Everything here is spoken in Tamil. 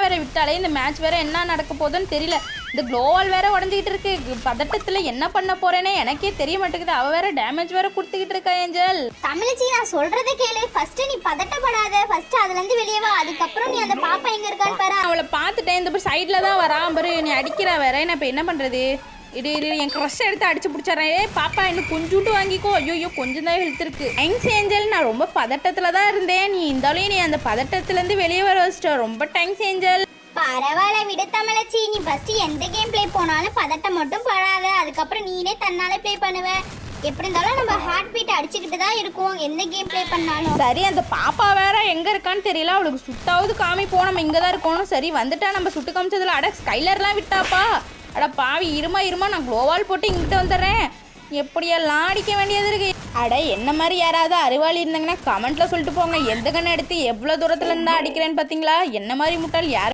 வேற விட்டாலே இந்த மேட்ச் வேற என்ன நடக்க போகுதுன்னு தெரியல. இந்த க்ளோவால் வேற உடஞ்சிக்கிட்டு இருக்கு. பதட்டத்தில் என்ன பண்ண போறேனே எனக்கே தெரிய மாட்டேங்குது. அவ வேற டேமேஜ் வேற கொடுத்துக்கிட்டு இருக்கா. ஏஞ்சல் தமிழச்சி, நான் சொல்றதை கேளு. ஃபர்ஸ்ட் நீ பதட்டப்படாத. ஃபர்ஸ்ட் அதுல இருந்து வெளியே வா. அதுக்கப்புறம் நீ அந்த பாப்பா எங்க இருக்கான்னு பாரு. அவளை பார்த்துட்டேன். இந்த சைட்ல தான் வரா பாரு. நீ அடிக்கிறா வேற. நான் இப்போ என்ன பண்றது? இது என் க்ரஷ் எடுத்து அடிச்சு பிடிச்சிட்றேன். பாப்பா இன்னும் கொஞ்சோண்டு வாங்கிக்கோ. ஐயோ கொஞ்சம் தான் ஹெல்த் இருக்கு. Thanks angel. நான் ரொம்ப பதட்டத்தில் தான் இருந்தேன். நீ இருந்தாலும் நீ அந்த பதட்டத்துலேருந்து வெளியே வர வச்சிட்ட. ரொம்ப தேங்க்ஸ் ஏஞ்சல். பரவாயில்ல விட தமிழச்சி. நீ ஃபர்ஸ்ட் எந்த கேம் ப்ளே போனாலும் பதட்டம் மட்டும் படாத. அதுக்கப்புறம் நீனே தன்னாலே ப்ளே பண்ணுவ. எப்படி இருந்தாலும் நம்ம ஹார்ட் பீட் அடிச்சுக்கிட்டு தான் இருக்கும் எந்த கேம் ப்ளே பண்ணாலும். சரி, அந்த பாப்பா வேற எங்க இருக்கான்னு தெரியல. அவளுக்கு சுட்டாவது காமிப்போம். நம்ம இங்கே தான் இருக்கணும். சரி வந்துட்டா. நம்ம சுட்டு காமிச்சதுல அட ஸ்கைலர்லாம் விட்டாப்பா. அட பாவி, இருமா நான் க்ளோவால் போட்டு இங்கிட்ட வந்துடுறேன். எப்படியெல்லாம் அடிக்க வேண்டியது இருக்கு. அட என்ன மாதிரி யாராவது அறிவாளி இருந்தாங்கன்னா கமெண்ட்ல சொல்லிட்டு போங்க. எந்த கண்ணை எடுத்து எவ்வளோ தூரத்துல இருந்தா அடிக்கிறேன்னு பார்த்தீங்களா? என்ன மாதிரி முட்டாள் யார்